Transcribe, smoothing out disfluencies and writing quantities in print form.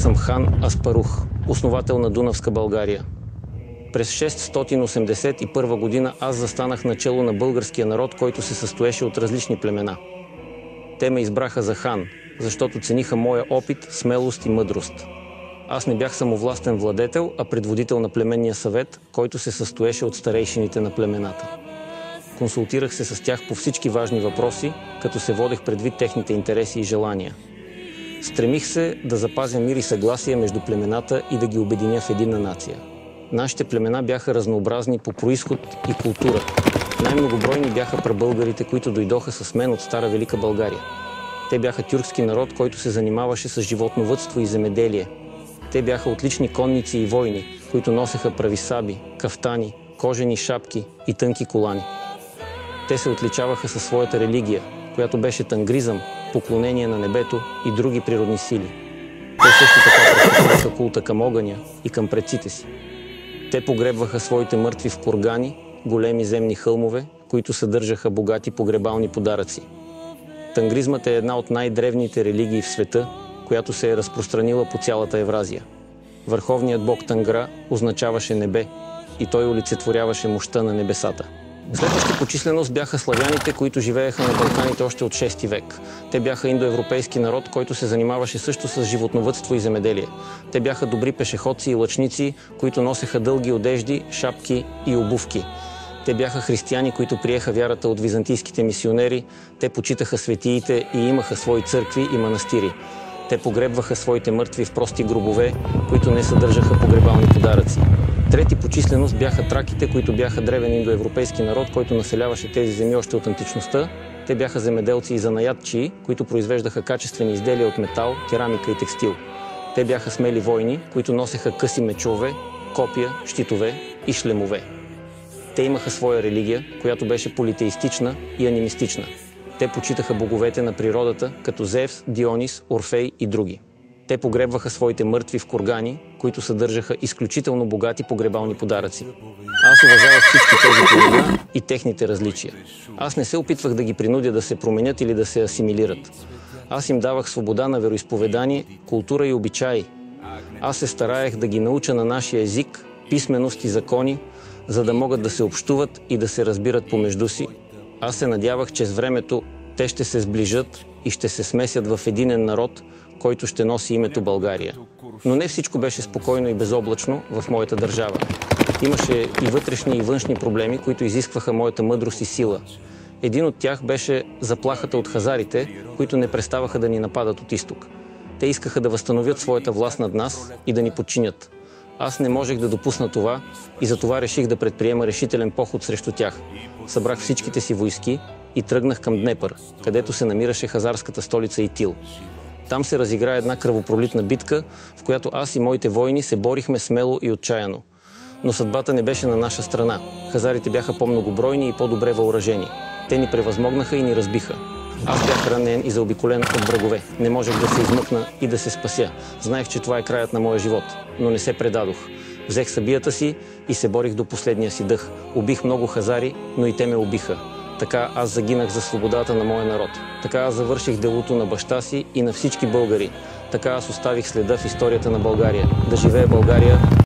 съм хан Аспарух, основател на Дунавска България. През 681 година аз застанах начело на българския народ, който се състоеше от различни племена. Те ме избраха за хан, защото цениха моя опит, смелост и мъдрост. Аз не бях самовластен владетел, а предводител на племенния съвет, който се състоеше от старейшините на племената. Консултирах се с тях по всички важни въпроси, като се водех предвид техните интереси и желания. Стремих се да запазя мир и съгласие между племената и да ги обединя в единна нация. Нашите племена бяха разнообразни по происход и култура. Най-многобройни бяха прабългарите, които дойдоха с мен от Стара Велика България. Те бяха тюркски народ, който се занимаваше с животновъдство и земеделие. Те бяха отлични конници и войни, които носеха прави саби, кафтани, кожени шапки и тънки колани. Те се отличаваха със своята религия, която беше тангризъм, поклонение на небето и други природни сили. Те също така практикуваха култа към огъня и към предците си. Те погребваха своите мъртви в кургани, големи земни хълмове, които съдържаха богати погребални подаръци. Тангризмът е една от най-древните религии в света, която се е разпространила по цялата Евразия. Върховният бог Тангра означаваше небе и той олицетворяваше мощта на небесата. Следващи по численост бяха славяните, които живееха на Балканите още от 6 век. Те бяха индоевропейски народ, който се занимаваше също с животновъдство и земеделие. Те бяха добри пешеходци и лъчници, които носеха дълги одежди, шапки и обувки. Те бяха християни, които приеха вярата от византийските мисионери. Те почитаха светиите и имаха свои църкви и манастири. Те погребваха своите мъртви в прости гробове, които не съдържаха погребални подаръци. Трети по численост бяха траките, които бяха древен индоевропейски народ, който населяваше тези земи още от античността. Те бяха земеделци и занаятчии, които произвеждаха качествени изделия от метал, керамика и текстил. Те бяха смели войни, които носеха къси мечове, копия, щитове и шлемове. Те имаха своя религия, която беше политеистична и анимистична. Те почитаха боговете на природата, като Зевс, Дионис, Орфей и други. Те погребваха своите мъртви в кургани, които съдържаха изключително богати погребални подаръци. Аз уважавах всички тези племена и техните различия. Аз не се опитвах да ги принудя да се променят или да се асимилират. Аз им давах свобода на вероизповедание, култура и обичаи. Аз се стараех да ги науча на нашия език, писменост и закони, за да могат да се общуват и да се разбират помежду си. Аз се надявах, че с времето те ще се сближат и ще се смесят в единен народ, който ще носи името България. Но не всичко беше спокойно и безоблачно в моята държава. Имаше и вътрешни и външни проблеми, които изискваха моята мъдрост и сила. Един от тях беше заплахата от хазарите, които не преставаха да ни нападат от изток. Те искаха да възстановят своята власт над нас и да ни подчинят. Аз не можех да допусна това и затова реших да предприема решителен поход срещу тях. Събрах всичките си войски и тръгнах към Днепър, където се намираше хазарската столица Итил. Там се разигра една кръвопролитна битка, в която аз и моите войни се борихме смело и отчаяно. Но съдбата не беше на наша страна. Хазарите бяха по-многобройни и по-добре въоръжени. Те ни превъзмогнаха и ни разбиха. Аз бях ранен и заобиколен от врагове. Не можех да се измъкна и да се спася. Знаех, че това е краят на моя живот, но не се предадох. Взех сабията си и се борих до последния си дъх. Убих много хазари, но и те ме убиха. Така аз загинах за свободата на моя народ. Така аз завърших делото на баща си и на всички българи. Така аз оставих следа в историята на България. Да живее България!